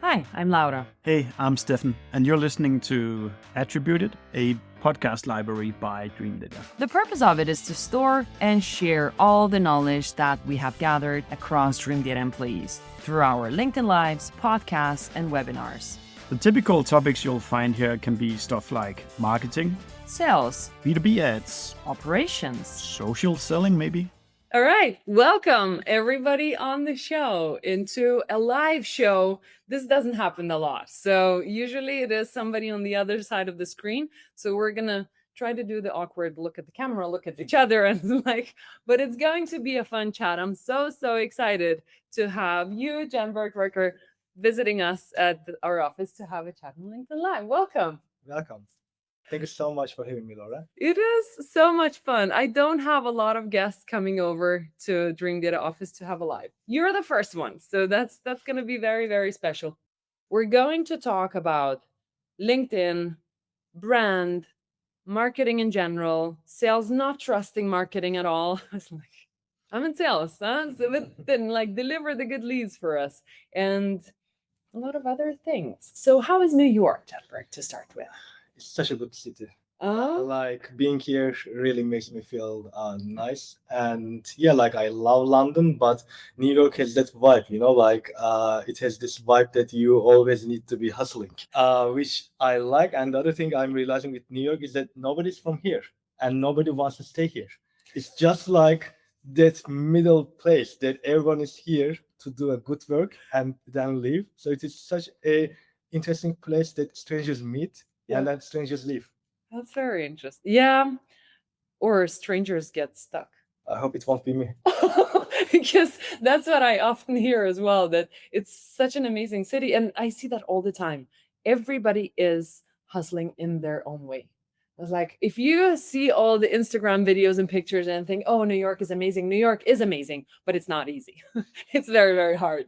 Hi, I'm Laura. Hey, I'm Stefan, and you're listening to Attributed, a podcast library by Dreamdata. The purpose of it is to store and share all the knowledge that we have gathered across Dreamdata employees through our LinkedIn Lives, podcasts, and webinars. The typical topics you'll find here can be stuff like marketing, Sales, B2B ads, operations. social selling maybe. All right, welcome everybody on the show into a live show. This doesn't happen a lot. So usually it is somebody on the other side of the screen. So we're going to try to do the awkward look at the camera, look at each other and but it's going to be a fun chat. I'm so excited to have you, Canberk, Beker, visiting us at our office to have a chat on LinkedIn Live. Welcome. Welcome. Thank you so much for having me, Laura. It is so much fun. I don't have a lot of guests coming over to Dreamdata office to have a live. You're the first one. So that's going to be very, very special. We're going to talk about LinkedIn, brand, marketing in general, sales, not trusting marketing at all. It's like, I'm in sales, huh? So then deliver the good leads for us and a lot of other things. So how is New York, Canberk, to start with? It's such a good city. Oh, Like being here really makes me feel nice. And yeah, like I love London, but New York has that vibe, it has this vibe that you always need to be hustling, which I like. And the other thing I'm realizing with New York is that nobody's from here and nobody wants to stay here. It's just like that middle place that everyone is here to do a good work and then leave. So it is such a interesting place that strangers meet Yeah. and then strangers leave. that's very interesting. Yeah. Or strangers get stuck. I hope it won't be me. Because that's what I often hear as well, that it's such an amazing city. And I see that all the time. Everybody is hustling in their own way. It's like, if you see all the Instagram videos and pictures and think, oh, New York is amazing. New York is amazing, but it's not easy. It's very, very hard.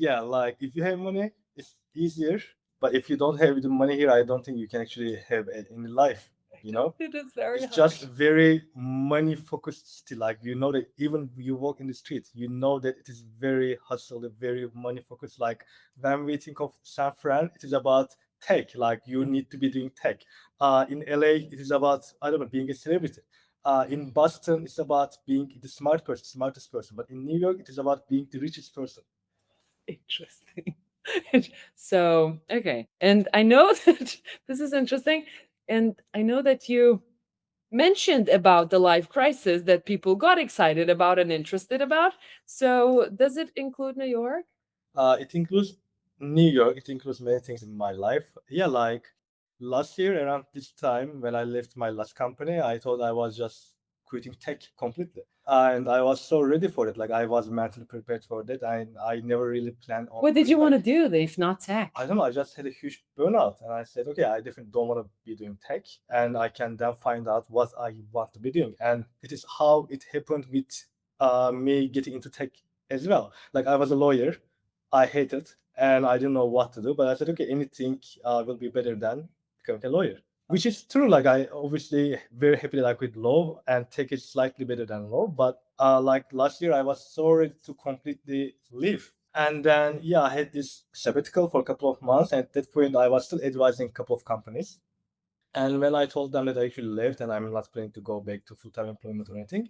Yeah, like if you have money, it's easier. But if you don't have the money here, I don't think you can actually have it in life. It is very It's hard. just very money focused city. Like that even you walk in the street, that it is very hustle, very money focused. Like when we think of San Fran, it is about tech. Like you need to be doing tech. In LA, it is about I don't know being a celebrity. In Boston, it's about being the smartest person. But in New York, it is about being the richest person. Interesting. So, okay. And I know that this is interesting. And I know that you mentioned about the life crisis that people got excited about and interested about. So, does it include New York? It includes New York. It includes many things in my life. Yeah, like last year around this time when I left my last company, I thought I was just quitting tech completely, and I was so ready for it. Like I was mentally prepared for that, and I never really planned on. What did you going want to back. do if not tech? I don't know. I just had a huge burnout, and I said, okay, I definitely don't want to be doing tech, and I can then find out what I want to be doing. And it is how it happened with me getting into tech as well. Like I was a lawyer, I hated, and I didn't know what to do. But I said, okay, anything will be better than becoming a lawyer, which is true. Like I obviously very happy like with law, and tech is slightly better than law. But like last year, I was so ready to completely leave. And then, yeah, I had this sabbatical for a couple of months. And at that point, I was still advising a couple of companies. And when I told them that I actually left and I'm not planning to go back to full-time employment or anything,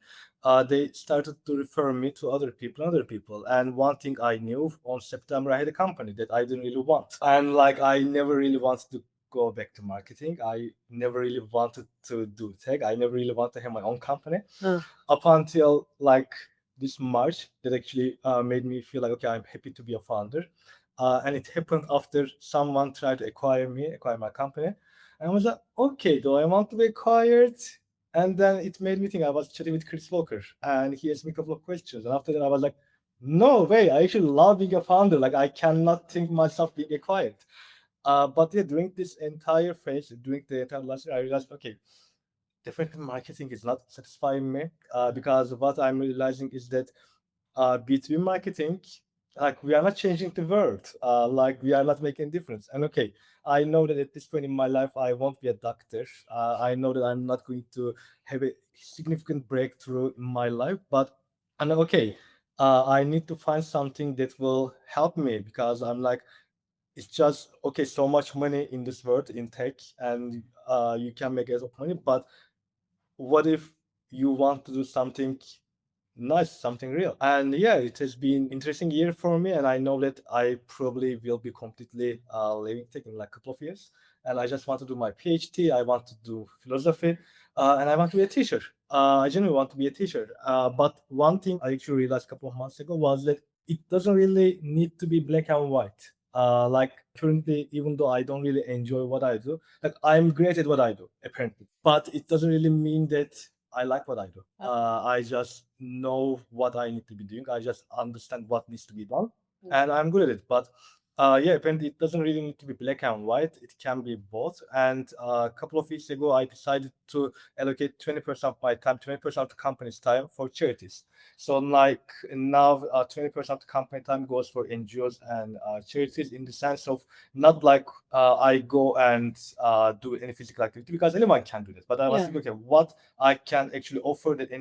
they started to refer me to other people. And one thing I knew on September, I had a company that I didn't really want. And like, I never really wanted to go back to marketing. I never really wanted to do tech. I never really wanted to have my own company up until like this March that actually made me feel like, okay, I'm happy to be a founder. And it happened after someone tried to acquire my company. And I was like, okay, do I want to be acquired? And then it made me think. I was chatting with Chris Walker and he asked me a couple of questions. And after that, I was like, no way, I actually love being a founder. Like, I cannot think myself being acquired. But yeah, during this entire phase, during the entire last year, I realized, okay, definitely marketing is not satisfying me because what I'm realizing is that B2B marketing, like we are not changing the world, like we are not making a difference. And okay, I know that at this point in my life, I won't be a doctor. I know that I'm not going to have a significant breakthrough in my life, but I'm like, okay, I need to find something that will help me because I'm like, it's just okay, so much money in this world in tech, and you can make a lot of money, but what if you want to do something nice, something real? And yeah, it has been interesting year for me, and I know that I probably will be completely leaving tech in like a couple of years. And I just want to do my PhD. I want to do philosophy, and I want to be a teacher. I genuinely want to be a teacher. But one thing I actually realized a couple of months ago was that it doesn't really need to be black and white. Like currently, even though I don't really enjoy what I do, like I'm great at what I do, apparently, but it doesn't really mean that I like what I do. I just know what I need to be doing. I just understand what needs to be done, and I'm good at it. But yeah, apparently it doesn't really need to be black and white. It can be both. And a couple of weeks ago, I decided to allocate 20% of my time, 20% of the company's time for charities. So like now, 20% of the company time goes for NGOs and charities, in the sense of not like I go and do any physical activity, because anyone can do that. But I was Yeah. thinking, okay, what I can actually offer that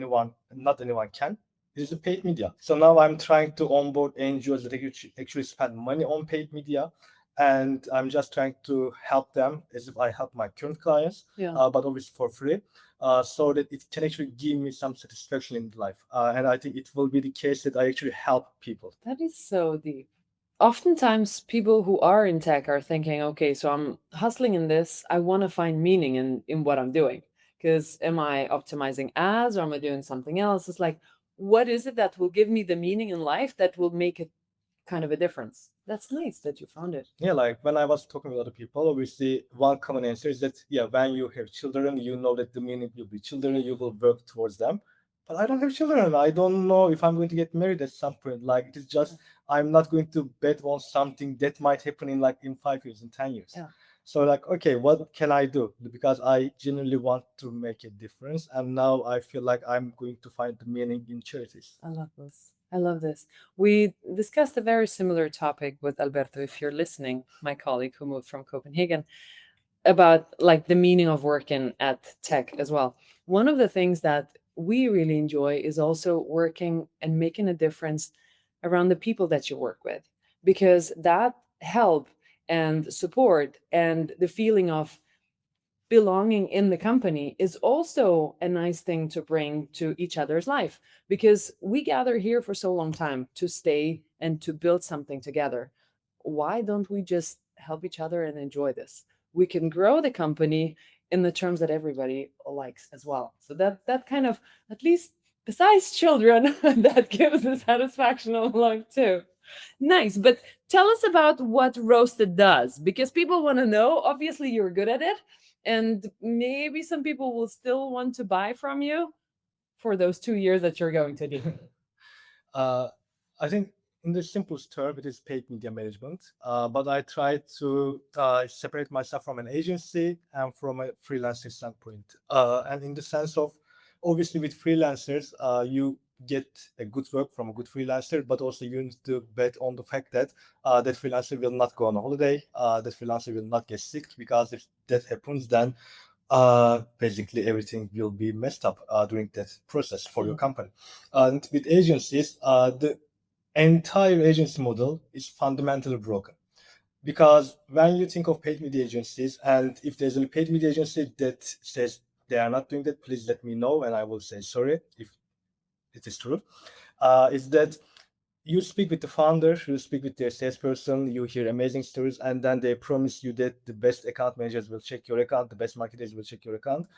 not anyone can, is the paid media. So now I'm trying to onboard NGOs that actually spend money on paid media, and I'm just trying to help them as if I help my current clients, Yeah. but obviously for free, so that it can actually give me some satisfaction in life. And I think it will be the case that I actually help people. That is so deep. Oftentimes, people who are in tech are thinking, okay, so I'm hustling in this. I want to find meaning in what I'm doing. Because am I optimizing ads or am I doing something else? It's like, what is it that will give me the meaning in life that will make it kind of a difference? That's nice that you found it. Yeah, like when I was talking with other people, obviously one common answer is that yeah, when you have children, you know that the minute you be children, you will work towards them. But I don't have children. I don't know if I'm going to get married at some point. Like it is just I'm not going to bet on something that might happen in like in 5 years, in 10 years. Yeah. So like, okay, what can I do? Because I genuinely want to make a difference, and now I feel like I'm going to find the meaning in charities. I love this. I love this. We discussed a very similar topic with Alberto, if you're listening, my colleague who moved from Copenhagen, about like the meaning of working at tech as well. One of the things that we really enjoy is also working and making a difference around the people that you work with, because that help and support and the feeling of belonging in the company is also a nice thing to bring to each other's life, because we gather here for so long time to stay and to build something together. Why don't we just help each other and enjoy this? We can grow the company in the terms that everybody likes as well. So that kind of, at least besides children, that gives the satisfaction of life too. Nice. But tell us about what Roasted does, because people want to know. Obviously, you're good at it. And maybe some people will still want to buy from you for those 2 years that you're going to do. Uh, I think in the simplest term, it is paid media management. But I try to separate myself from an agency and from a freelancer standpoint. And in the sense of, obviously, with freelancers, you get a good work from a good freelancer, but also you need to bet on the fact that that freelancer will not go on a holiday, that freelancer will not get sick, because if that happens, then basically everything will be messed up during that process for your company. And with agencies, the entire agency model is fundamentally broken. Because when you think of paid media agencies, and if there's a paid media agency that says they are not doing that, please let me know and I will say sorry if it is true. Is that you speak with the founder, you speak with their salesperson, you hear amazing stories, and then they promise you that the best account managers will check your account, the best marketers will check your account.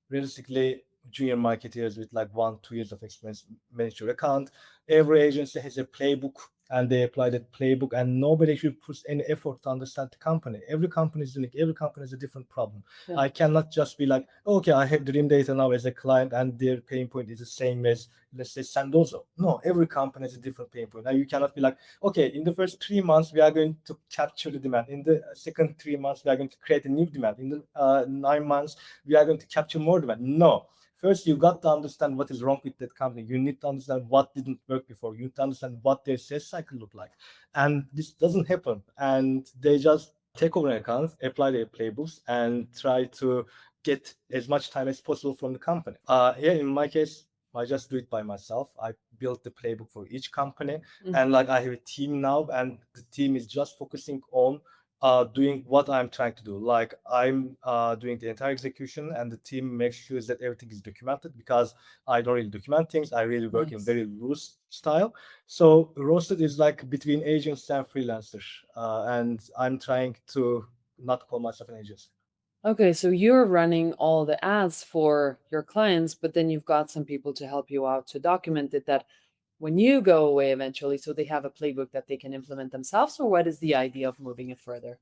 Realistically, junior marketers with like 1, 2 years of experience manage your account. Every agency has a playbook, and they apply that playbook, and nobody actually puts any effort to understand the company. Every company is unique. Every company has a different problem. Yeah. I cannot just be like, okay, I have Dream Data now as a client, and their pain point is the same as, let's say, Sandozo. No, every company has a different pain point. Now you cannot be like, okay, in the first 3 months we are going to capture the demand. In the second 3 months we are going to create a new demand. In the 9 months we are going to capture more demand. No. First, you got to understand what is wrong with that company. You need to understand what didn't work before. You need to understand what their sales cycle look like. And this doesn't happen. And they just take over an account, apply their playbooks, and try to get as much time as possible from the company. Here in my case, I just do it by myself. I built the playbook for each company, and like I have a team now, and the team is just focusing on doing what I'm trying to do. Like I'm doing the entire execution, and the team makes sure that everything is documented because I don't really document things. I really work in Nice. very loose style. So roasted is like between agents and freelancers, and I'm trying to not call myself an agent. Okay, so you're running all the ads for your clients, but then you've got some people to help you out to document it that when you go away eventually, so they have a playbook that they can implement themselves, or what is the idea of moving it further?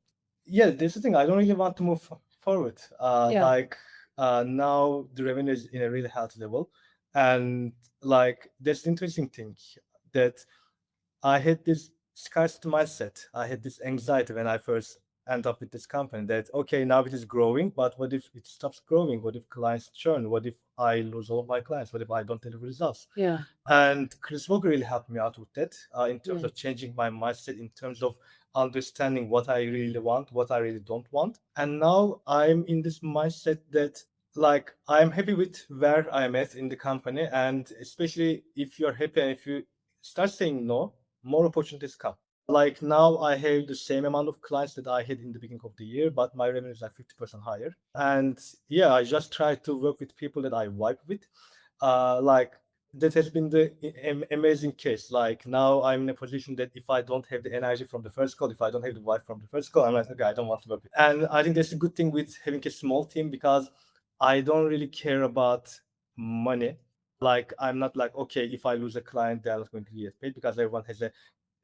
Yeah, there's the thing. I don't really want to move forward. Yeah. Like now the revenue is in a really healthy level, and like that's the interesting thing that I had this scarcity mindset. I had this anxiety when I first end up with this company that okay, now it is growing, but what if it stops growing? What if clients churn? What if I lose all of my clients? What if I don't deliver results? Yeah. And Chris Walker really helped me out with that in terms of Nice. changing my mindset, in terms of understanding what I really want, what I really don't want. And now I'm in this mindset that like I'm happy with where I'm at in the company, and especially if you're happy and if you start saying no, more opportunities come. Like now I have the same amount of clients that I had in the beginning of the year, but my revenue is like 50% higher. And yeah, I just try to work with people that I vibe with. Like that has been the amazing case. Like now I'm in a position that if I don't have the energy from the first call, if I don't have the vibe from the first call, I'm like, okay, I don't want to work with. And I think that's a good thing with having a small team because I don't really care about money. Like I'm not like, okay, if I lose a client, they're not going to get paid because everyone has a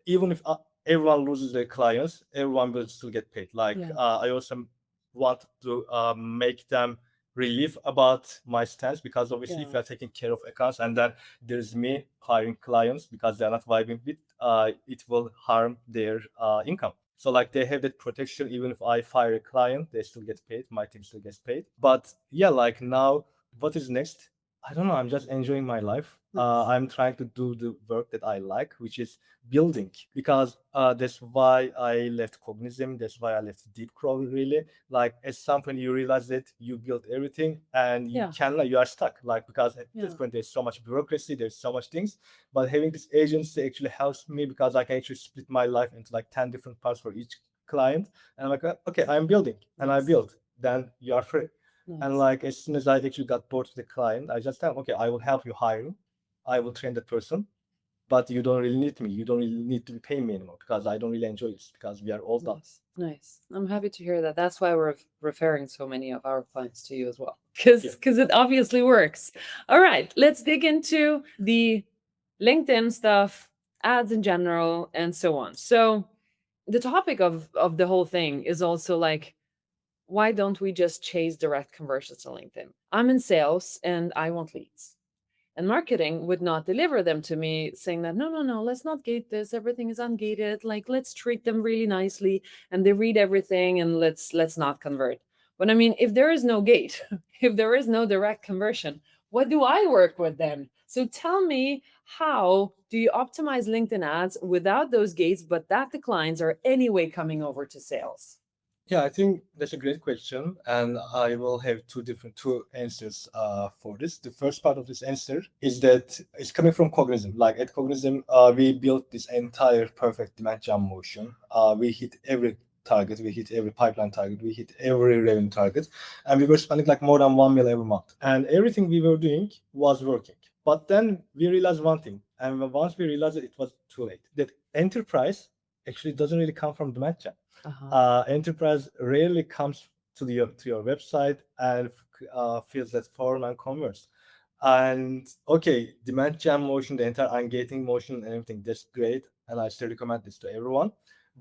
even if everyone loses their clients, everyone will still get paid. Like Yeah. I also want to make them relief about my stance because obviously if Yeah. you are taking care of accounts and then there's me hiring clients because they're not vibing with, it will harm their income. So like they have that protection. Even if I fire a client, they still get paid. My team still gets paid. But yeah, like now, what is next? I don't know. I'm just enjoying my life. Nice. I'm trying to do the work that I like, which is building, because that's why I left Cognism. That's why I left Deep Crow. Really, like at some point you realize that you built everything and Yeah. you are stuck. Like because at this Yeah. point there's so much bureaucracy, there's so much things. But having this agency actually helps me because I can actually split my life into like 10 different parts for each client. And I'm like, okay, I'm building, and I Nice. build. Then you are free. And Nice. like as soon as I actually got bored with the client, I just tell them, okay, I will help you hire. I will train that person, but you don't really need me. You don't really need to be paying me anymore because I don't really enjoy this because we are all done. Nice. Nice. I'm happy to hear that. That's why we're referring so many of our clients to you as well. Because it obviously works. All right, let's dig into the LinkedIn stuff, ads in general, and so on. So the topic of the whole thing is also like, why don't we just chase direct conversions on LinkedIn? I'm in sales and I want leads. And marketing would not deliver them to me saying that, no, no, no, let's not gate this. Everything is ungated. Like, let's treat them really nicely and they read everything and let's not convert. But I mean, if there is no gate, if there is no direct conversion, what do I work with then? So tell me, how do you optimize LinkedIn ads without those gates, but that the clients are anyway coming over to sales? Yeah, I think that's a great question, and I will have two answers for this. The first part of this answer is that it's coming from Cognism. Like at Cognism, we built this entire perfect demand gen motion. We hit every target, we hit every pipeline target, we hit every revenue target, and we were spending like more than 1 million every month. And everything we were doing was working. But then we realized one thing, and once we realized it was too late. That enterprise actually doesn't really come from demand gen. Enterprise rarely comes to your website and fills that form and converts. And okay, demand gen motion, the entire ungating motion and everything, that's great. And I still recommend this to everyone.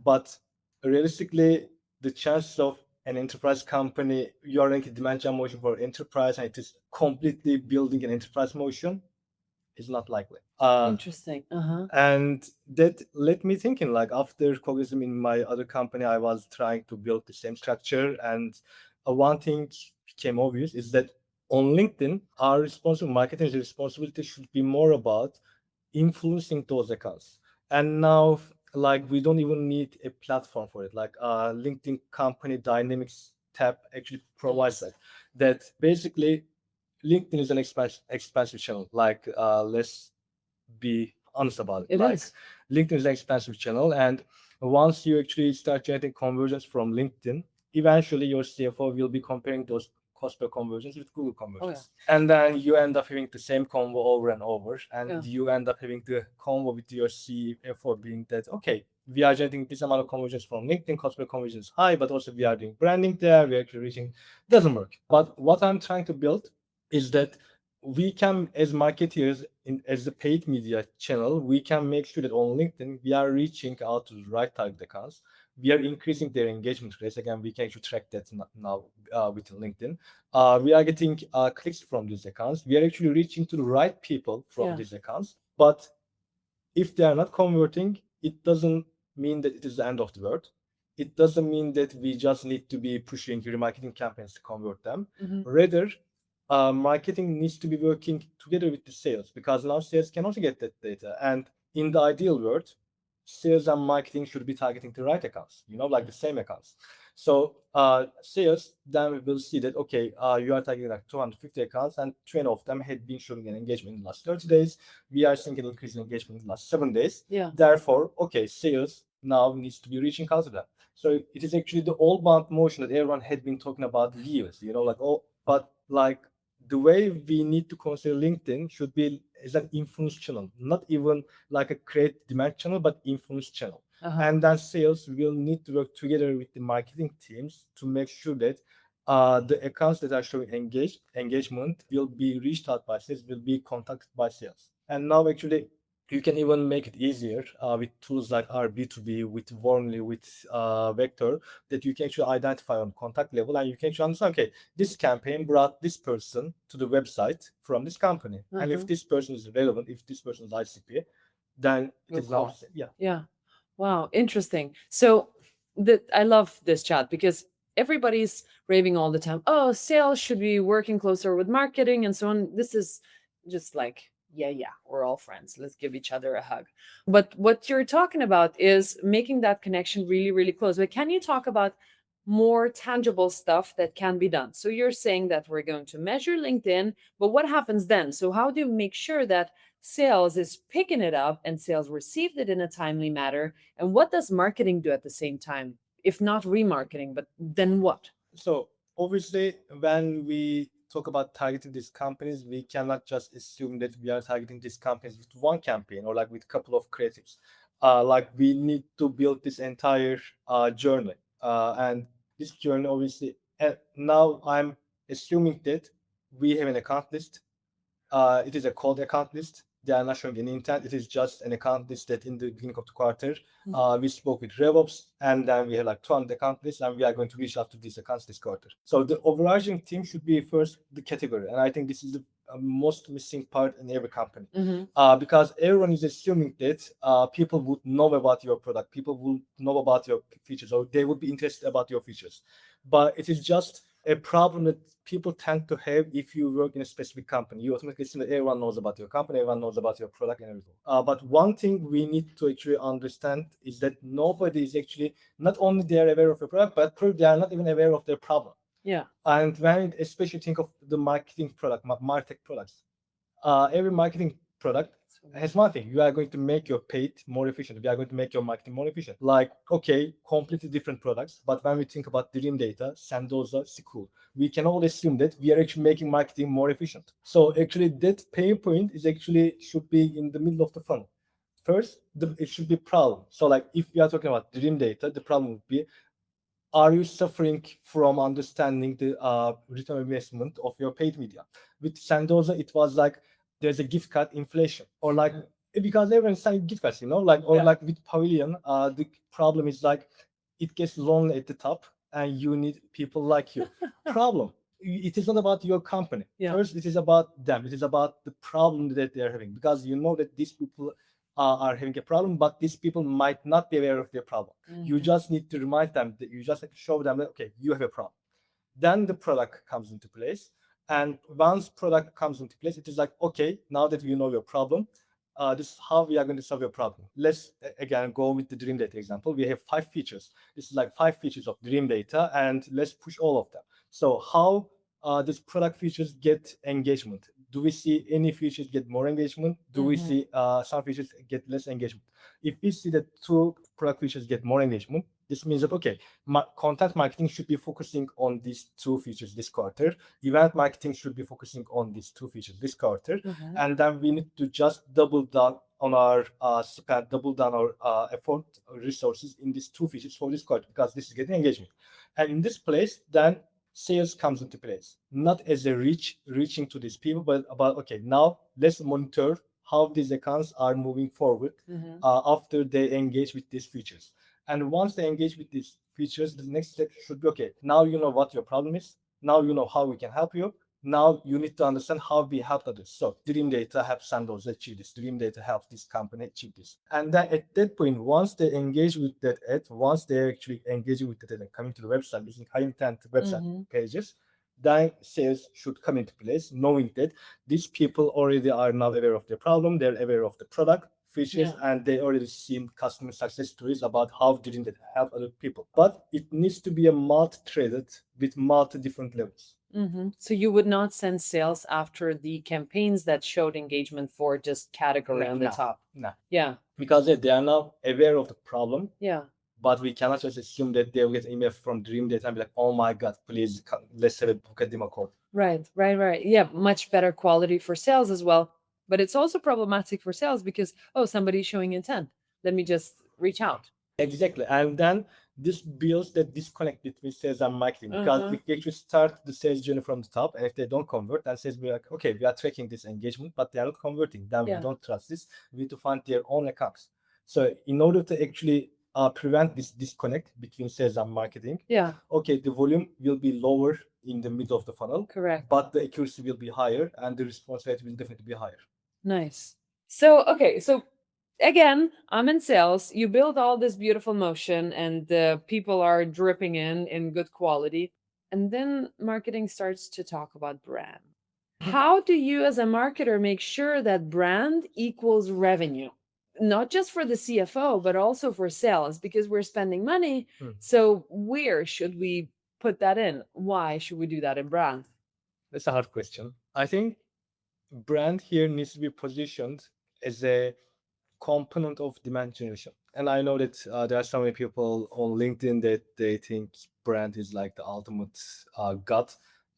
But realistically, the chances of an enterprise company, you're running a demand gen motion for enterprise and it is completely building an enterprise motion is not likely. Interesting. Uh-huh. And that led me thinking, like after Cognism in my other company, I was trying to build the same structure. And one thing became obvious is that on LinkedIn, our marketing's responsibility should be more about influencing those accounts. And now, like we don't even need a platform for it. Like LinkedIn company dynamics tab actually provides Yes. that basically LinkedIn is an expensive channel. Like let's be honest about it. It Like is. LinkedIn is an expensive channel, and Once you actually start generating conversions from LinkedIn, eventually your CFO will be comparing those cost per conversions with Google conversions. And then you end up having the same convo over and over. And you end up having the convo with your CFO being that, okay, we are generating this amount of conversions from LinkedIn, cost per conversion is high, but also we are doing branding there, we are actually reaching, doesn't work. But what I'm trying to build is that we can, as marketeers, as the paid media channel, we can make sure that on LinkedIn we are reaching out to the right target accounts. We are increasing their engagement rates. Again, we can actually track that now with LinkedIn. We are getting clicks from these accounts. We are actually reaching to the right people from these accounts. But if they are not converting, it doesn't mean that it is the end of the world. It doesn't mean that we just need to be pushing remarketing campaigns to convert them. Rather, marketing needs to be working together with the sales, because now sales can also get that data. And in the ideal world, sales and marketing should be targeting the right accounts, like the same accounts. So sales, then we will see that, okay, you are targeting like 250 accounts and 20 of them had been showing an engagement in the last 30 days. We are seeing an increase in engagement in the last 7 days. Therefore, okay, sales now needs to be reaching out to them. So it is actually the all bound motion that everyone had been talking about years, but like the way we need to consider LinkedIn should be as an influence channel, not even like a create demand channel, but influence channel. And then sales will need to work together with the marketing teams to make sure that the accounts that are showing engagement will be reached out by sales, will be contacted by sales. And now actually you can even make it easier with tools like our B2B, with Warmly, with Beker, that you can actually identify on contact level, and you can actually understand, okay, this campaign brought this person to the website from this company. And if this person is relevant, if this person is ICP, then it is now, Yeah. Wow, interesting. So I love this chat because everybody's raving all the time. Oh, sales should be working closer with marketing and so on. This is just like, yeah, we're all friends. Let's give each other a hug. But what you're talking about is making that connection really, really close. But can you talk about more tangible stuff that can be done? So you're saying that we're going to measure LinkedIn, but what happens then? So how do you make sure that sales is picking it up and sales received it in a timely manner? And what does marketing do at the same time? If not remarketing, but then what? So obviously, when we talk about targeting these companies, we cannot just assume that we are targeting these companies with one campaign or like with a couple of creatives. Like we need to build this entire journey. And this journey, obviously, now I'm assuming that we have an account list. It is a cold account list. They are not showing any intent. It is just an account list that in the beginning of the quarter, we spoke with RevOps, and then we have like 200 account lists, and we are going to reach out to these accounts this quarter. So the overarching theme should be first the category. And I think this is the most missing part in every company. Because everyone is assuming that people would know about your product, people will know about your features, or they would be interested about your features. But it is just a problem that people tend to have if you work in a specific company. You automatically assume that everyone knows about your company, everyone knows about your product and everything. But one thing we need to actually understand is that nobody is actually, not only they are aware of your product, but probably they are not even aware of their problem. Yeah. And when especially think of the marketing product, martech products, every marketing product has one thing: you are going to make your paid more efficient. We are going to make your marketing more efficient. Like, okay, completely different products, but when we think about Dreamdata, Sendoza, School, we can all assume that we are actually making marketing more efficient. So actually, that pain point is actually should be in the middle of the funnel. First, it should be problem. So like, if we are talking about Dreamdata, the problem would be, are you suffering from understanding the return on investment of your paid media? With Sendoza, it was like there's a gift card inflation, or like because everyone's selling gift cards, like, or like with Pavilion, the problem is like it gets lonely at the top, and you need people like you. Problem. It is not about your company. First, it is about them. It is about the problem that they are having, because you know that these people are having a problem, but these people might not be aware of their problem. You just need to remind them, that you just have to show them that, okay, you have a problem. Then the product comes into place. And once product comes into place, it is like, okay, now that you know your problem, this is how we are going to solve your problem. Let's again go with the Dreamdata example. We have 5 features. This is like 5 features of Dreamdata, and let's push all of them. So how these product features get engagement? Do we see any features get more engagement? Do we Mhm. see some features get less engagement? If we see that two product features get more engagement, this means that okay, content marketing should be focusing on these two features this quarter. Event marketing should be focusing on these two features this quarter, Mhm. and then we need to just double down on our spend, double down our effort, resources in these two features for this quarter because this is getting engagement. And in this place, then sales comes into place, not as a reaching to these people, but about okay, now let's monitor how these accounts are moving forward Mhm. after they engage with these features. And once they engage with these features, the next step should be okay, now you know what your problem is, now you know how we can help you, now you need to understand how we help others. So Dream Data helps Sandoz achieve this. Dream Data helps this company achieve this. And then at that point, once they engage with that ad, once they're actually engaging with that ad and coming to the website using high intent website Mhm. pages, then sales should come into place, knowing that these people already are now aware of their problem, they're aware of the product features, Yeah. and they already seen customer success stories about how didn't it help other people. But it needs to be a multi-threaded with multi different levels. Mhm. So you would not send sales after the campaigns that showed engagement for just category on the No, top. no, Yeah. because they are now aware of the problem, Yeah. but we cannot just assume that they'll get email from Dream Data and be like, oh my God, please let's have a book a demo call. Right, right, right. Yeah, much better quality for sales as well. But it's also problematic for sales because, oh, somebody's showing intent. Let me just reach out. Exactly. And then this builds that disconnect between sales and marketing. Because Uh-huh. if we actually start the sales journey from the top, and if they don't convert, then sales will be like, okay, we are tracking this engagement, but they are not converting. Then we Yeah. don't trust this. We need to find their own accounts. So in order to actually prevent this disconnect between sales and marketing, Yeah, okay, the volume will be lower in the middle of the funnel, correct. but the accuracy will be higher and the response rate will definitely be higher. Nice. So, okay, so again, I'm in sales. You build all this beautiful motion and the people are dripping in good quality. And then marketing starts to talk about brand. How do you as a marketer make sure that brand equals revenue? Not just for the CFO, but also for sales because we're spending money. Hmm. So, where should we put that in? Why should we do that in brand? That's a hard question. I think brand here needs to be positioned as a component of demand generation. And I know that there are so many people on LinkedIn that they think brand is like the ultimate god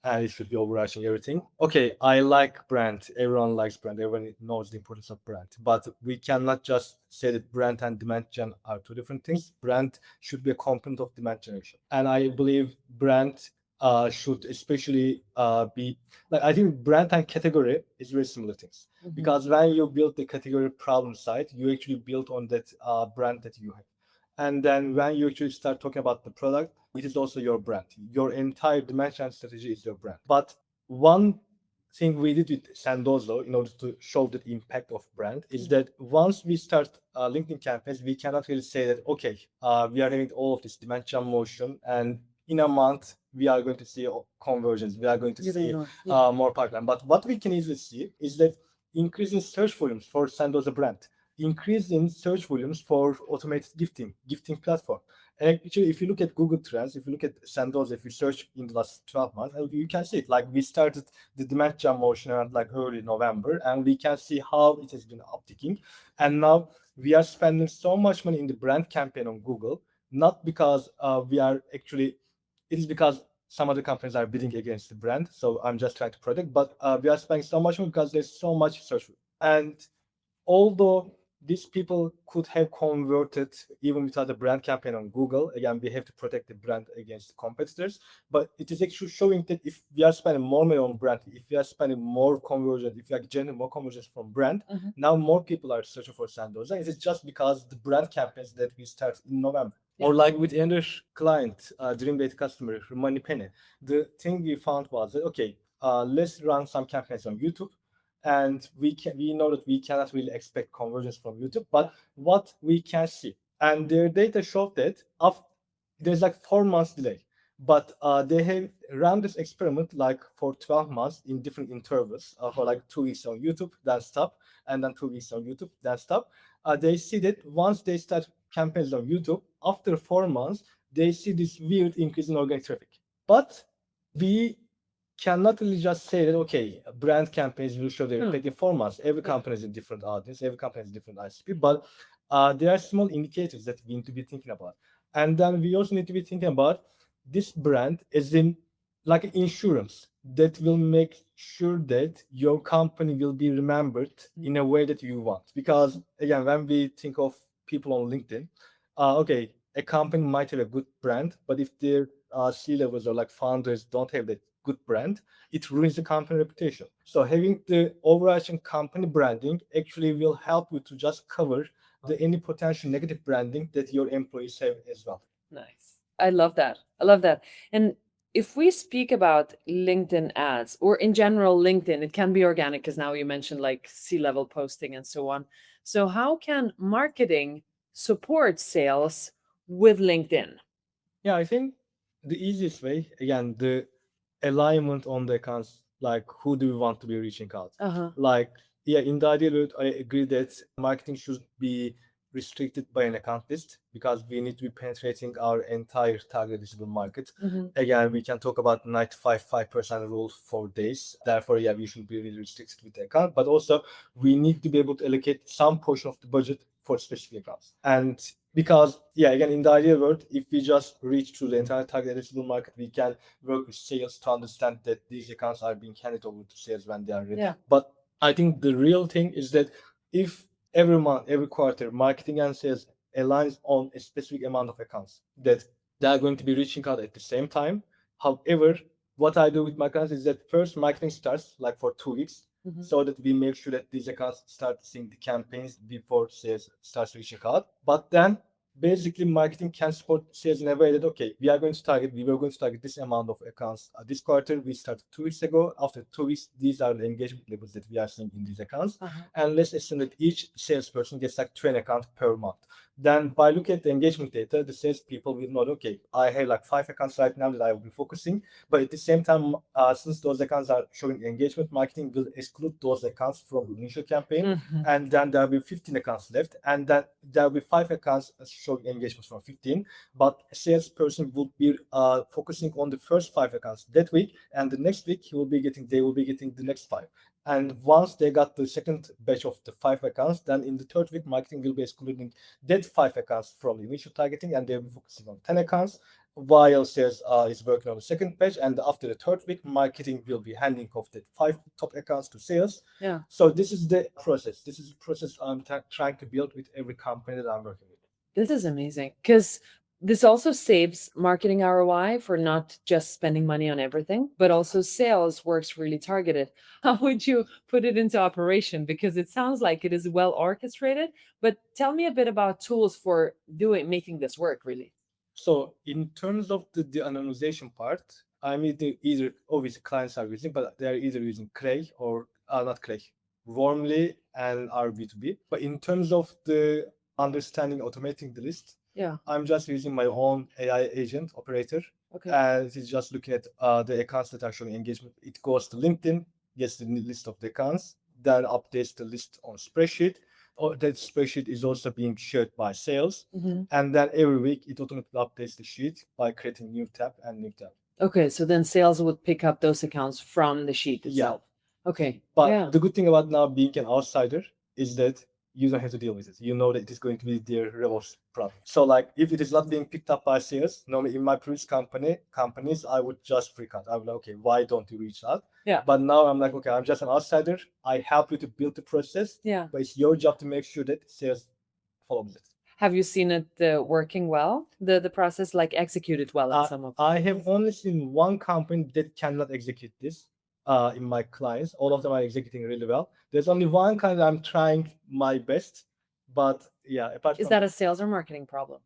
and it should be overarching everything. Okay, I like brand. Everyone likes brand. Everyone knows the importance of brand. But we cannot just say that brand and demand gen are two different things. Brand should be a component of demand generation. And I believe brand should especially be like I think brand and category is very similar things because when you build the category problem side, you actually build on that brand that you have. And then when you actually start talking about the product, it is also your brand. Your entire dimension strategy is your brand. But one thing we did with Sandozo in order to show the impact of brand is that once we start LinkedIn campaigns, we cannot really say that, okay, we are having all of this dimension motion and in a month we are going to see conversions, we are going to see more pipeline. But what we can easily see is that increase in search volumes for Sandoz brand, increase in search volumes for automated gifting platform. And actually, if you look at Google Trends, if you look at Sandoz, if you search in the last 12 months, you can see it. Like we started the demand gen motion around like early November, and we can see how it has been upticking. And now we are spending so much money in the brand campaign on Google, not because we are actually, it is because some other companies are bidding against the brand. So I'm just trying to protect, but we are spending so much money because there's so much search. And although these people could have converted even without the brand campaign on Google, again, we have to protect the brand against competitors. But it is actually showing that if we are spending more money on brand, if we are spending more conversion, if we are generating more conversions from brand, now more people are searching for Sandoz. And it's just because the brand campaigns that we start in November. Or like with another client, Dream Data customer, Money Penny, the thing we found was that, okay, let's run some campaigns on YouTube and we know that we cannot really expect conversions from YouTube, but what we can see, and their data showed that there's like 4 months delay, but they have run this experiment like for 12 months in different intervals for like 2 weeks on YouTube, then stop, and then 2 weeks on YouTube, then stop. They see that once they start campaigns on YouTube, after 4 months, they see this weird increase in organic traffic. But we cannot really just say that okay, brand campaigns will show their Hmm. impact in 4 months. Every Yeah. company is a different audience, every company has a different ICP, but there are small indicators that we need to be thinking about. And then we also need to be thinking about this brand as in like insurance that will make sure that your company will be remembered in a way that you want. Because again, when we think of people on LinkedIn, okay, a company might have a good brand, but if their C-levels or like founders don't have that good brand, it ruins the company reputation. So having the overarching company branding actually will help you to just cover the any potential negative branding that your employees have as well. Nice. I love that. I love that. And if we speak about LinkedIn ads or in general LinkedIn, it can be organic because now you mentioned like C-level posting and so on. So how can marketing support sales with LinkedIn? Yeah, I think the easiest way, again, the alignment on the accounts, like who do we want to be reaching out? Uh-huh. Like, yeah, in the ideal world, I agree that marketing should be restricted by an account list because we need to be penetrating our entire target addressable market. Mhm. Again, we can talk about 95% rule for days. Therefore, yeah, we should be really restricted with the account, but also we need to be able to allocate some portion of the budget for specific accounts. And because, yeah, again, in the ideal world, if we just reach through the entire target addressable market, we can work with sales to understand that these accounts are being handed over to sales when they are ready. Yeah. But I think the real thing is that if every month, every quarter, marketing and sales aligns on a specific amount of accounts that they are going to be reaching out at the same time. However, what I do with my accounts is that first marketing starts like for 2 weeks, Mhm. so that we make sure that these accounts start seeing the campaigns before sales starts reaching out. But then basically marketing can support sales in a way that okay, we were going to target this amount of accounts this quarter. We started 2 weeks ago. After 2 weeks, these are the engagement levels that we are seeing in these accounts. Uh-huh. And let's assume that each salesperson gets like 20 accounts per month. Then by looking at the engagement data, the salespeople will know, okay, I have like 5 accounts right now that I will be focusing. But at the same time, since those accounts are showing engagement, marketing will exclude those accounts from the initial campaign. Mhm. And then there will be 15 accounts left. And then there will be 5 accounts showing engagements from 15. But a salesperson will be focusing on the first 5 accounts that week. And the next week, they will be getting the next 5. And once they got the second batch of the 5 accounts, then in the third week, marketing will be excluding that 5 accounts from the initial targeting, and they'll be focusing on 10 accounts, while sales is working on the second batch. And after the third week, marketing will be handing off the 5 top accounts to sales. Yeah. So this is the process. This is the process I'm trying to build with every company that I'm working with. This is amazing because this also saves marketing ROI for not just spending money on everything, but also sales works really targeted. How would you put it into operation? Because it sounds like it is well orchestrated, but tell me a bit about tools for making this work really. So in terms of the anonymization part, I'm either obviously clients are using, but they're either using Cray or not Cray, Warmly and our B2B. But in terms of the understanding automating the list, Yeah. I'm just using my own AI agent operator. Okay. And it is just looking at the accounts that are showing engagement. It goes to LinkedIn, gets the list of the accounts, then updates the list on spreadsheet. Or that spreadsheet is also being shared by sales. Mhm. And then every week it automatically updates the sheet by creating new tab and new tab. Okay, so then sales would pick up those accounts from the sheet Yeah. itself. Okay. But Yeah. the good thing about now being an outsider is that you don't have to deal with it. You know that it is going to be their RevOps problem. So like if it is not being picked up by sales, normally in my previous companies, I would just freak out. I would like, okay, why don't you reach out? Yeah. But now I'm like, okay, I'm just an outsider. I help you to build the process. Yeah. But it's your job to make sure that sales follows it. Have you seen it working well? The process like executed well at some of them? I have only seen one company that cannot execute this in my clients. All of them are executing really well. There's only one kind I'm trying my best, but yeah, apart Is from that a sales or marketing problem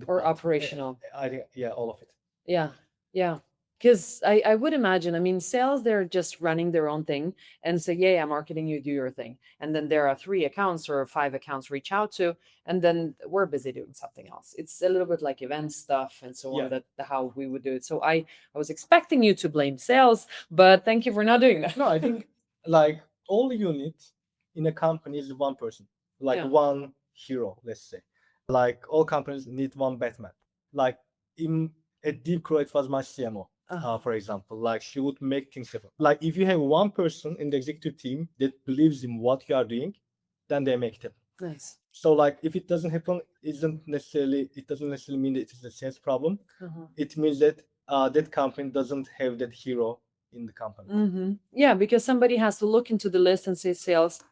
or operational? I think yeah, all of it. Yeah, yeah. Because I would imagine, I mean, sales, they're just running their own thing and say, yeah, yeah, marketing, you do your thing. And then there are 3 accounts or 5 accounts reach out to, and then we're busy doing something else. It's a little bit like event stuff and so Yeah. on, that how we would do it. So I was expecting you to blame sales, but thank you for not doing that. No, I think like all you need in a company is one person, like Yeah. one hero, let's say. Like all companies need one Batman. Like in at Deep Crow, it was my CMO. for example, like she would make things happen. Like if you have one person in the executive team that believes in what you are doing, then they make it happen. Nice. So like if it doesn't happen, it doesn't necessarily mean that it is a sales problem. It means that that company doesn't have that hero in the company. Yeah, because somebody has to look into the list and say, sales,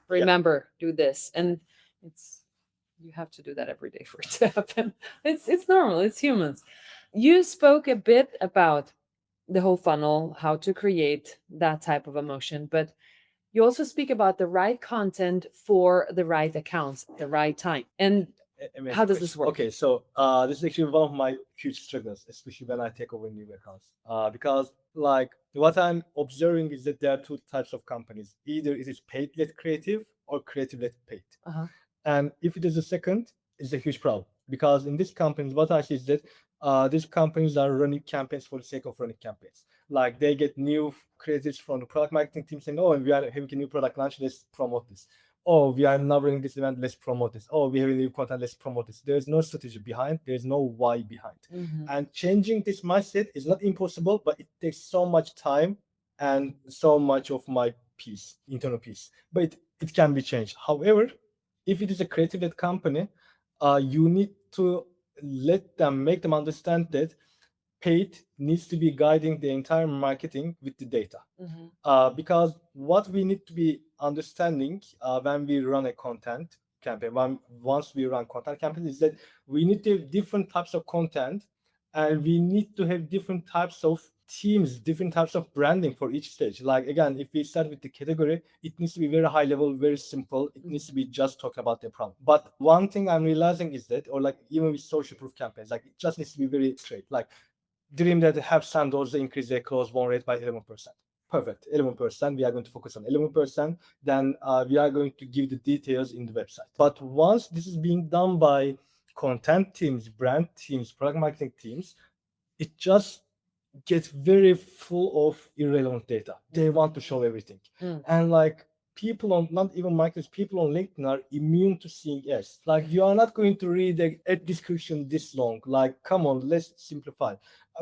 remember, do this. And it's, you have to do that every day for it to happen. It's normal, it's humans. You spoke a bit about the whole funnel, how to create that type of emotion, but you also speak about the right content for the right accounts at the right time. And how does this work? Okay, so this is actually one of my huge struggles, especially when I take over new accounts. Because like what I'm observing is that there are two types of companies. Either it is paid-led creative or creative-led paid. And if it is the second, it's a huge problem. Because in these companies, what I see is that these companies are running campaigns for the sake of running campaigns. Like they get new creatives from the product marketing team saying, oh, we are having a new product launch, let's promote this. Oh, we are now running this event, let's promote this. Oh, we have a new content, let's promote this. There's no strategy behind, there's no why behind. And changing this mindset is not impossible, but it takes so much time and so much of my peace, internal peace. But it can be changed. However, if it is a creative-led company, you need to make them understand that paid needs to be guiding the entire marketing with the data. Because what we need to be understanding when we run a content campaign, once we run content campaign, is that we need to have different types of content, and we need to have different types of teams, different types of branding for each stage. Like again, if we start with the category, it needs to be very high level, very simple. It needs to be just talking about the problem. But one thing I'm realizing is that, or like even with social proof campaigns, like it just needs to be very straight. Like Dreamdata have Sandoz increase their close won rate by 11%. Perfect, 11%. We are going to focus on 11%. Then we are going to give the details in the website. But once this is being done by content teams, brand teams, product marketing teams, it just gets very full of irrelevant data. They want to show everything. And like people on, not even marketers, people on LinkedIn are immune to seeing ads. Like you are not going to read a ad description this long. Like, come on, let's simplify.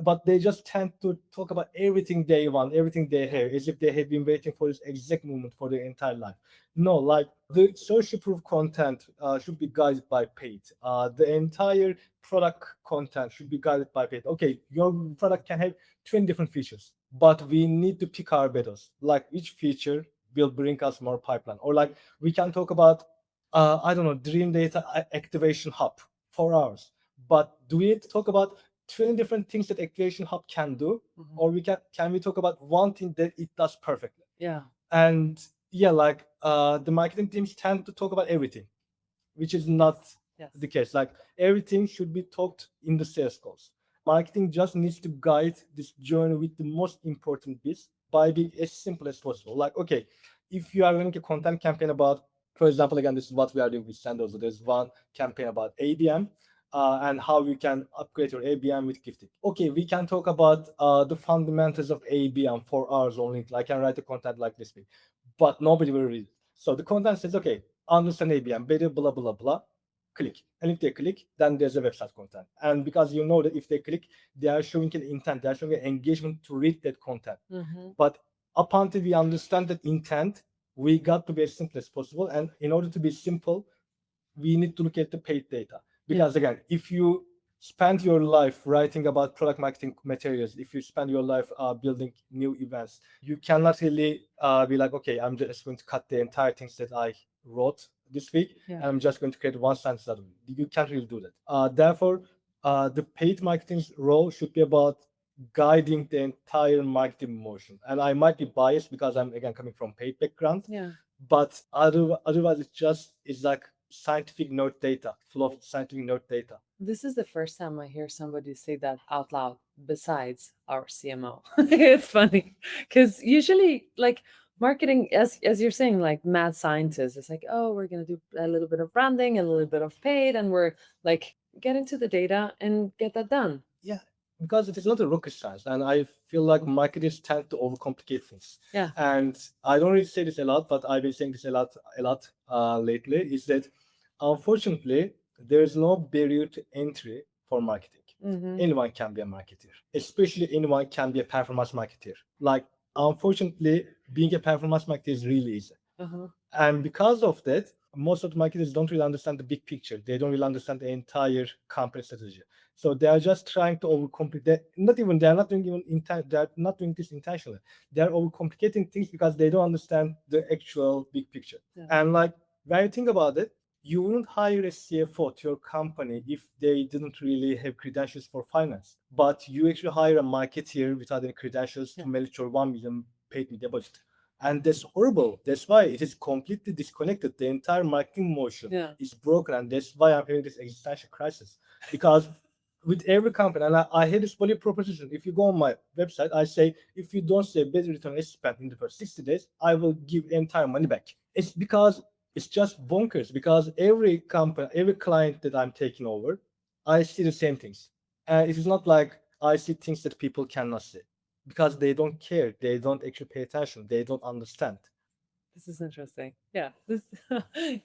But they just tend to talk about everything they want, everything they have, as if they have been waiting for this exact moment for their entire life. No, like the social proof content should be guided by paid. The entire product content should be guided by paid. Okay, your product can have 20 different features, but we need to pick our battles. Like each feature will bring us more pipeline. Or like we can talk about, I don't know, Dream Data Activation Hub for hours. But do we need to talk about 20 different things that Activation Hub can do? Or can we talk about one thing that it does perfectly? Yeah. And yeah, like the marketing teams tend to talk about everything, which is not the case. Like everything should be talked in the sales calls. Marketing just needs to guide this journey with the most important bits by being as simple as possible. Like, okay, if you are running a content campaign about, for example, again, this is what we are doing with Sandoz. There's one campaign about ABM and how you can upgrade your ABM with gifting. Okay, we can talk about the fundamentals of ABM for hours only. I can write a content like this, but nobody will read it. So the content says, okay, understand ABM, better, blah, blah, blah, click. And if they click, then there's a website content. And because you know that if they click, they are showing an intent, they are showing an engagement to read that content. But up until we understand that intent, we got to be as simple as possible. And in order to be simple, we need to look at the paid data. Because again, if you spend your life writing about product marketing materials, if you spend your life building new events, you cannot really be like, okay, I'm just going to cut the entire things that I wrote this week, and I'm just going to create one sentence out of it. You can't really do that. Therefore, the paid marketing's role should be about guiding the entire marketing motion. And I might be biased because I'm again coming from paid background. But otherwise it's like scientific note data, full of scientific note data. This is the first time I hear somebody say that out loud besides our CMO. It's funny because usually, like, marketing, as you're saying, like mad scientists, it's like, oh, we're gonna do a little bit of branding, a little bit of paid, and we're like, get into the data and get that done. Yeah, because it is not a rocket science, and I feel like marketers tend to overcomplicate things. Yeah. And I don't really say this a lot, but I've been saying this a lot lately. Is that unfortunately there is no barrier to entry for marketing. Mm-hmm. Anyone can be a marketer, especially anyone can be a performance marketer. Like, unfortunately, being a performance marketer is really easy. Uh-huh. And because of that, most of the marketers don't really understand the big picture. They don't really understand the entire company strategy. So they are just trying to overcomplicate. They're not doing they're not doing this intentionally. They're overcomplicating things because they don't understand the actual big picture. Yeah. And like, when you think about it, you wouldn't hire a CFO to your company if they didn't really have credentials for finance. But you actually hire a marketeer without any credentials Yeah. to manage your 1 million paid media budget. And that's horrible. That's why it is completely disconnected. The entire marketing motion Yeah. is broken, and that's why I'm having this existential crisis. Because with every company, and I had this value proposition. If you go on my website, I say, if you don't say better return on spend in the first 60 days, I will give entire money back. It's because it's just bonkers. Because every company, every client that I'm taking over, I see the same things, and it is not like I see things that people cannot see because they don't care. They don't actually pay attention. They don't understand. This is interesting. Yeah, this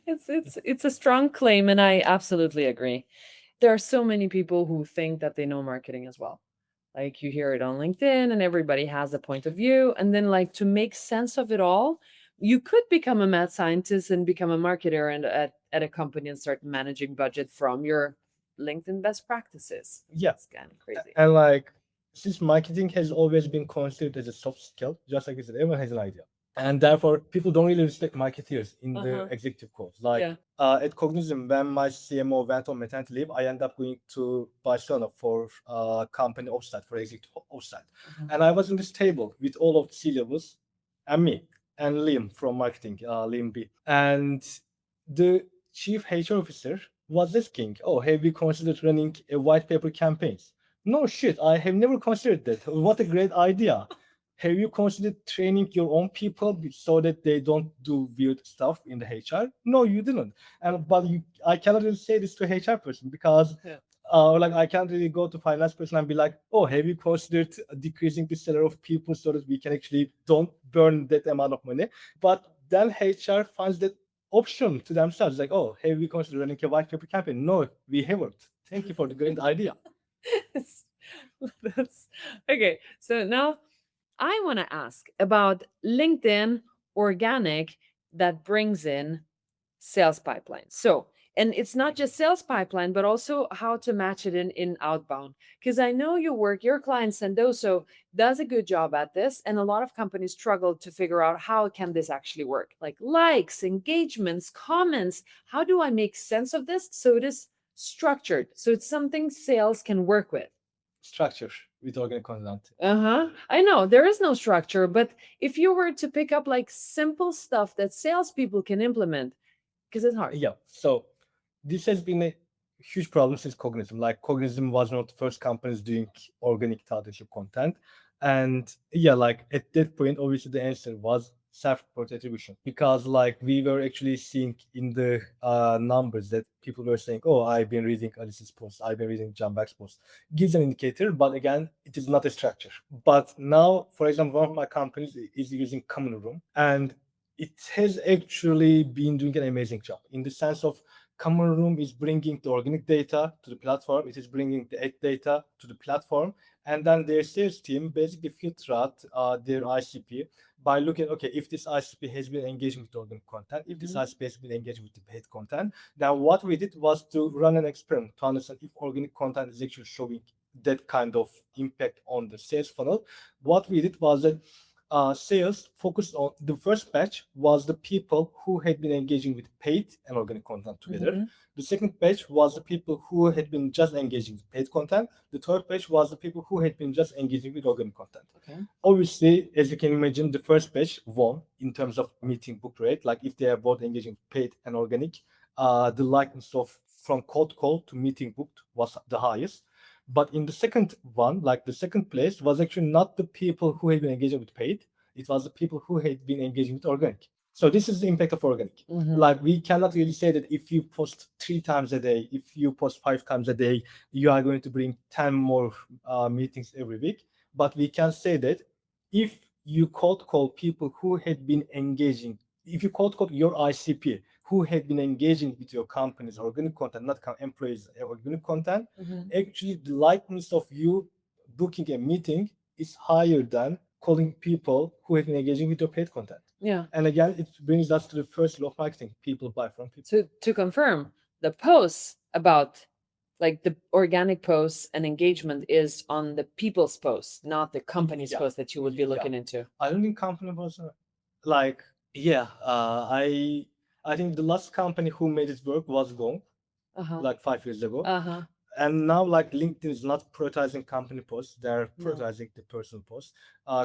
it's a strong claim, and I absolutely agree. There are so many people who think that they know marketing as well. Like you hear it on LinkedIn, and everybody has a point of view, and then like to make sense of it all, you could become a mad scientist and become a marketer and at a company and start managing budget from your LinkedIn best practices. Yeah, It's kind of crazy. and like, since marketing has always been considered as a soft skill, just like I said, everyone has an idea, and therefore people don't really respect marketeers in the Uh-huh. executive calls. Like, Yeah. at Cognizant, when my CMO went on maternity leave, I ended up going to Barcelona for company offsite, for executive offsite, Uh-huh. and I was in this table with all of the C-levels and me and Liam from marketing, Liam B, and the chief HR officer was asking, "Oh, have we considered running a white paper campaigns?" No shit, I have never considered that. What a great idea. Have you considered training your own people so that they don't do weird stuff in the HR? No, you didn't. And but I cannot really say this to HR person because Yeah. like, I can't really go to finance person and be like, "Oh, have you considered decreasing the salary of people so that we can actually don't burn that amount of money?" But then HR finds that option to themselves, like, "Oh, have we considered running a white paper campaign?" No, we haven't. Thank you for the great idea. It's- that's okay. So now I want to ask about LinkedIn organic that brings in sales pipeline. So, and it's not just sales pipeline, but also how to match it in outbound. Because I know your client Sendoso does a good job at this, and a lot of companies struggle to figure out how can this actually work. Like likes, engagements, comments. How do I make sense of this so it is structured? So it's something sales can work with. Structure with organic content. Uh-huh. I know there is no structure, but if you were to pick up like simple stuff that salespeople can implement, because it's hard. Yeah. So this has been a huge problem since Cognism. Like, Cognism was one of the first companies doing organic leadership content. And yeah, like, at that point, obviously the answer was self-report attribution, because like we were actually seeing in the numbers that people were saying, "Oh, I've been reading Alice's post, I've been reading Canberk's post." Gives an indicator, but again, it is not a structure. But now, for example, one of my companies is using Common Room, and it has actually been doing an amazing job in the sense of Common Room is bringing the organic data to the platform. It is bringing the ad data to the platform, and then their sales team basically filter out their ICP by looking, okay, if this ICP has been engaging with organic content, if this Mhm. ICP has been engaging with the paid content, then what we did was to run an experiment to understand if organic content is actually showing that kind of impact on the sales funnel. What we did was that sales focused on the first batch was the people who had been engaging with paid and organic content together. Mhm. The second batch was the people who had been just engaging with paid content. The third batch was the people who had been just engaging with organic content. Okay. Obviously, as you can imagine, the first batch won in terms of meeting book rate. Like, if they are both engaging with paid and organic, the likeness of from cold call to meeting booked was the highest. But in the second one, like the second place, was actually not the people who had been engaging with paid. It was the people who had been engaging with organic. So this is the impact of organic. Mhm. Like, we cannot really say that if you post 3 times a day, if you post 5 times a day, you are going to bring 10 more meetings every week. But we can say that if you cold call people who had been engaging, if you cold call your ICP who have been engaging with your company's organic content, not employees, organic content, actually the likeness of you booking a meeting is higher than calling people who have been engaging with your paid content. Yeah. And again, it brings us to the first law of marketing: people buy from people. To confirm, the posts about like the organic posts and engagement is on the people's posts, not the company's Yeah. post that you would be looking into. I don't think company was like I think the last company who made it work was Gong like 5 years ago. And now like LinkedIn is not prioritizing company posts, they're prioritizing the personal posts.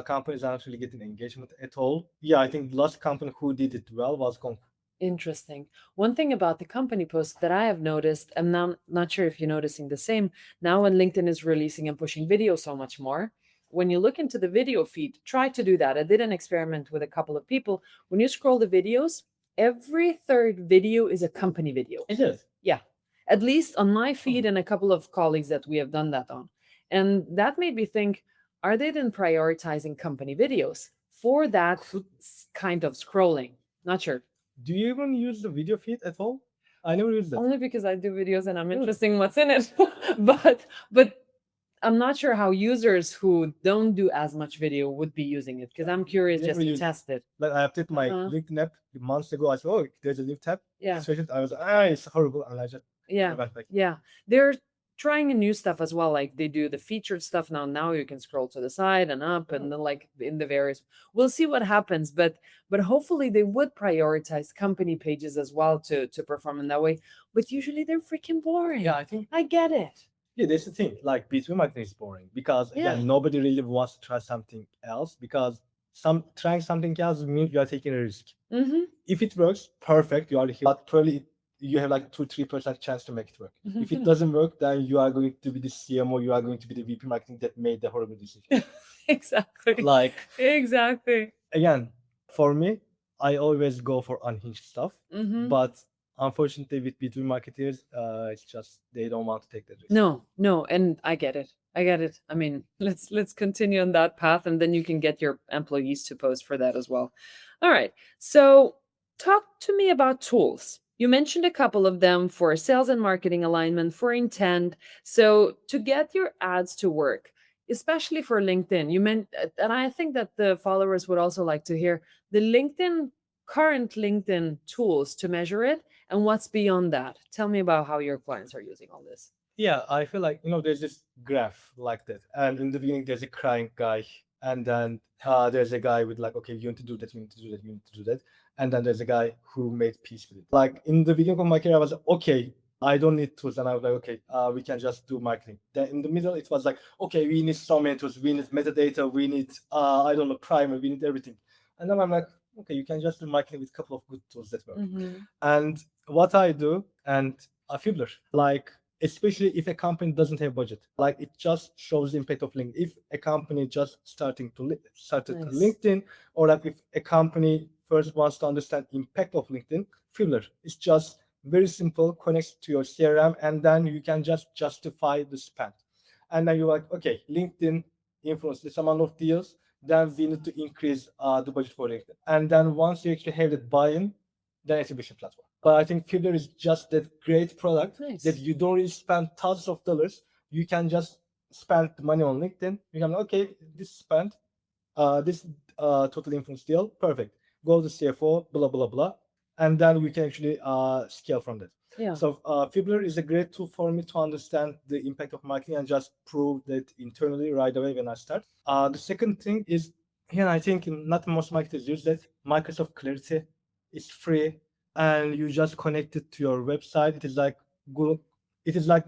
Companies aren't really getting engagement at all. Yeah, I think the last company who did it well was Gong. Interesting. One thing about the company posts that I have noticed, I'm now not sure if you're noticing the same, now when LinkedIn is releasing and pushing video so much more, when you look into the video feed, try to do that. I did an experiment with a couple of people. When you scroll the videos, every third video is a company video. It is. Yeah. At least on my feed and a couple of colleagues that we have done that on. And that made me think, are they then prioritizing company videos for that kind of scrolling? Not sure. Do you even use the video feed at all? I never use that. Only because I do videos and I'm interested in what's in it. but I'm not sure how users who don't do as much video would be using it, because I'm curious just to test it. Like I updated my LinkedIn app months ago. I said, oh, there's a new tab. Yeah. I was it's horrible, and I just yeah. They're trying new stuff as well. Like they do the featured stuff now. Now you can scroll to the side and up, and then like in the various. We'll see what happens, but hopefully they would prioritize company pages as well to perform in that way. But usually they're freaking boring. Yeah, I think I get it. Yeah, that's the thing. Like B2B marketing is boring because again, nobody really wants to try something else, because trying something else means you are taking a risk. If it works, perfect, you are here. But probably you have like 2-3% chance to make it work. If it doesn't work, then you are going to be the CMO, you are going to be the VP marketing that made the horrible decision. Exactly. Exactly. Again, for me, I always go for unhinged stuff, but unfortunately with B2B marketers, it's just they don't want to take that risk. No, and I get it. I mean, let's continue on that path, and then you can get your employees to post for that as well. All right. So talk to me about tools. You mentioned a couple of them for sales and marketing alignment, for intent. So to get your ads to work, especially for LinkedIn, you meant, and I think that the followers would also like to hear the current LinkedIn tools to measure it, and what's beyond that. Tell me about how your clients are using all this. Yeah, I feel like, there's this graph like that. And in the beginning, there's a crying guy. And then there's a guy with like, okay, you need to do that, you need to do that, you need to do that. And then there's a guy who made peace with it. Like in the beginning of my career, I was like, okay, I don't need tools. And I was like, okay, we can just do marketing. Then in the middle, it was like, okay, we need so many tools. We need metadata. We need, I don't know, primer. We need everything. And then I'm like, okay, you can just do marketing with a couple of good tools that work. And what I do, and a Fibler, like, especially if a company doesn't have budget, like it just shows the impact of LinkedIn. If a company just started LinkedIn, or like if a company first wants to understand impact of LinkedIn, Fibler is just very simple, connects to your CRM, and then you can just justify the spend. And then you're like, okay, LinkedIn influenced this amount of deals, then we need to increase the budget for LinkedIn. And then once you actually have that buy-in, then attribution platform. But I think Fibler is just that great product that you don't really spend thousands of dollars. You can just spend the money on LinkedIn. You can, okay, this spend, this total influence deal, perfect. Go to CFO, blah, blah, blah. And then we can actually scale from that. Yeah. So Fibler is a great tool for me to understand the impact of marketing and just prove that internally right away when I start. The second thing is, here I think not most marketers use that. Microsoft Clarity is free, and you just connect it to your website. It is like Google. It is like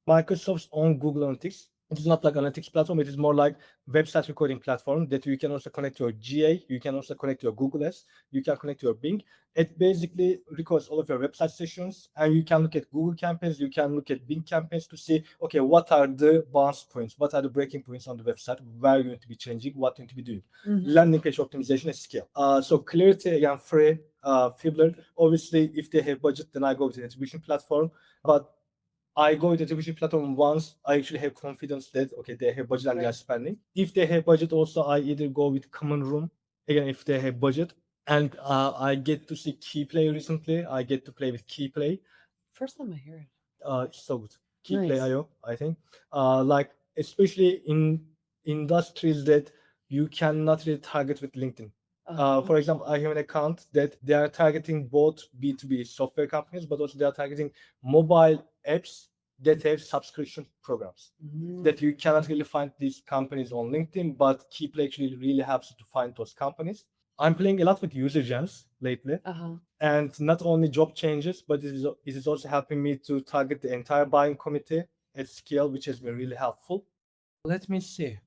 Microsoft's own Google Analytics. It is not like analytics platform. It is more like website recording platform that you can also connect to your GA. You can also connect to your Google Ads. You can connect to your Bing. It basically records all of your website sessions, and you can look at Google campaigns. You can look at Bing campaigns to see, okay, what are the bounce points? What are the breaking points on the website? Where you're going to be changing? What you're going to be doing? Landing page optimization at scale. So Clarity, again, free. Fibler, obviously, if they have budget, then I go with the attribution platform. But I go with the attribution platform once I actually have confidence that, okay, they have budget and they are spending. If they have budget also, I either go with Common Room, again, if they have budget, And I get to see Keyplay recently. I get to play with Keyplay. First time I hear it. It's so good. Nice. Keyplay.io, I think. Like especially in industries that you cannot really target with LinkedIn. For example, I have an account that they are targeting both B2B software companies, but also they are targeting mobile apps that have subscription programs that you cannot really find these companies on LinkedIn, but Keyplay actually really helps you to find those companies. I'm playing a lot with user gens lately, and not only job changes, but it is also helping me to target the entire buying committee at scale, which has been really helpful. Let me see.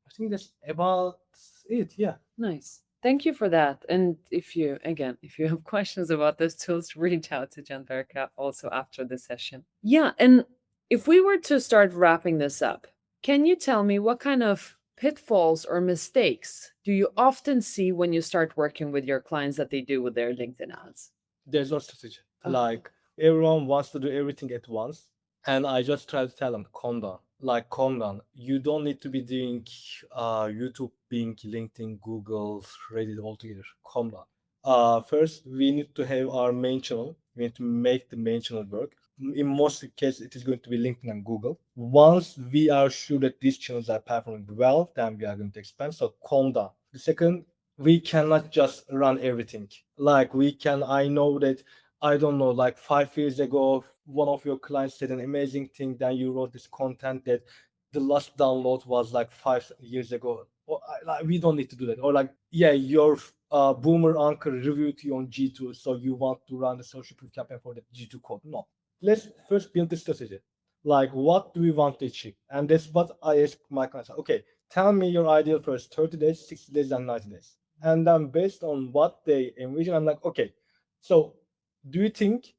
I think that's about it. Yeah. Nice. Thank you for that. And if you have questions about those tools, reach out to Canberk also after the session. Yeah. And if we were to start wrapping this up, can you tell me what kind of pitfalls or mistakes do you often see when you start working with your clients that they do with their LinkedIn ads? There's no strategy. Like everyone wants to do everything at once. And I just try to tell them, calm down. Like, calm down. You don't need to be doing YouTube, Bing, LinkedIn, Google, Reddit all together. Calm down. First, we need to have our main channel. We need to make the main channel work. In most cases, it is going to be LinkedIn and Google. Once we are sure that these channels are performing well, then we are going to expand. So calm down. The second, we cannot just run everything. Like I know that, I don't know, like 5 years ago, one of your clients said an amazing thing, then you wrote this content that the last download was like 5 years ago. Or, like, we don't need to do that. Or like, yeah, your boomer uncle reviewed you on G2, so you want to run a social proof campaign for the G2 code. No. Let's first build the strategy. Like, what do we want to achieve? And that's what I ask my clients. Okay, tell me your ideal first 30 days, 60 days, and 90 days. And then based on what they envision, I'm like, okay, so do you think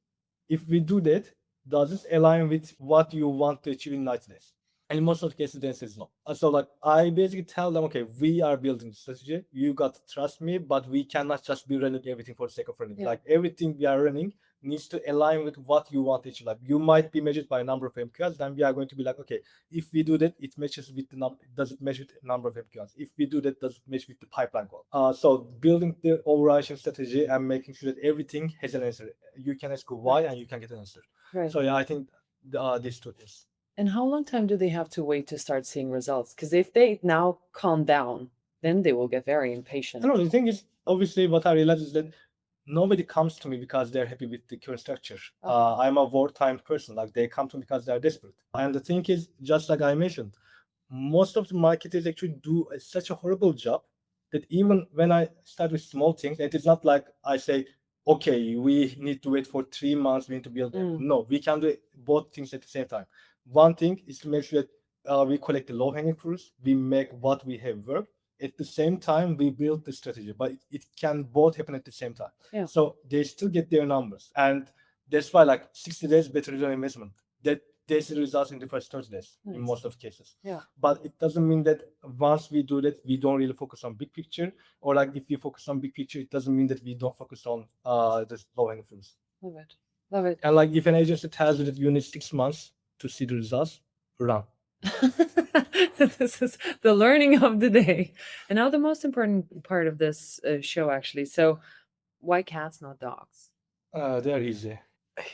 if we do that, does this align with what you want to achieve in 90 days? And in most of the cases, the answer is no. So like I basically tell them, okay, we are building the strategy. You got to trust me, but we cannot just be running everything for the sake of running. Like everything we are running needs to align with what you want to achieve. Like you might be measured by a number of MQLs, then we are going to be like, okay, if we do that, it matches with the number. Does it match with the number of MQLs? If we do that, does it match with the pipeline goal? So building the overarching strategy and making sure that everything has an answer. You can ask why and you can get an answer. Right. So yeah, I think these two things. And how long time do they have to wait to start seeing results? Because if they now calm down, then they will get very impatient. I don't know. The thing is, obviously, what I realized is that nobody comes to me because they're happy with the current structure. I'm a wartime person. Like they come to me because they're desperate. And the thing is, just like I mentioned, most of the marketers actually do such a horrible job that even when I start with small things, it is not like I say, okay, we need to wait for 3 months, we need to build them. No, we can do both things at the same time. One thing is to make sure that we collect the low-hanging fruits, we make what we have work. At the same time, we build the strategy, but it can both happen at the same time. Yeah. So they still get their numbers. And that's why like 60 days better return on investment. That this results in the first 30 days in most of cases. Yeah. But it doesn't mean that once we do that, we don't really focus on big picture. Or like if we focus on big picture, it doesn't mean that we don't focus on the low-hanging fruits. Love it. Love it. And like if an agency tells you that you need 6 months to see the results, run. This is the learning of the day. And now the most important part of this show, actually. So why cats, not dogs? They're easy.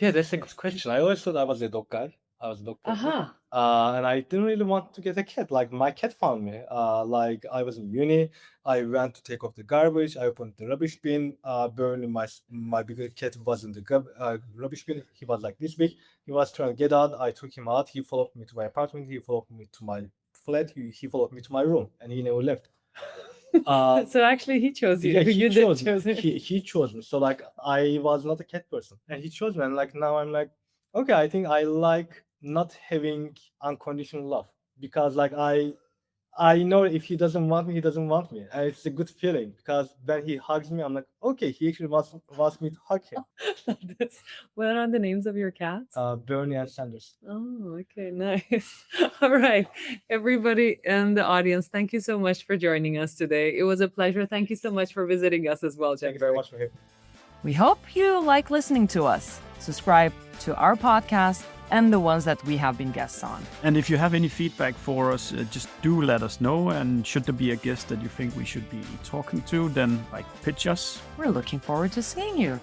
Yeah, that's a good question. I always thought I was a dog guy. I was a dog person. And I didn't really want to get a cat. Like my cat found me. Like I was in uni. I went to take off the garbage. I opened the rubbish bin. Barely my bigger cat was in the rubbish bin. He was like this big. He was trying to get out. I took him out. He followed me to my apartment. He followed me to my flat. He followed me to my room, and he never left. So actually he chose you. Yeah, You did choose him. he chose me. So like I was not a cat person, and he chose me. And like now I'm like, okay, I think I like not having unconditional love, because like I know if he doesn't want me, he doesn't want me, and it's a good feeling because when he hugs me, I'm like, okay, he actually wants me to hug him. What are the names of your cats? Bernie and Sanders. Oh, okay, nice. All right, everybody in the audience, thank you so much for joining us today. It was a pleasure. Thank you so much for visiting us as well, Thank you very much for having me. We hope you like listening to us. Subscribe to our podcast and the ones that we have been guests on. And if you have any feedback for us, just do let us know. And should there be a guest that you think we should be talking to, then pitch us. We're looking forward to seeing you.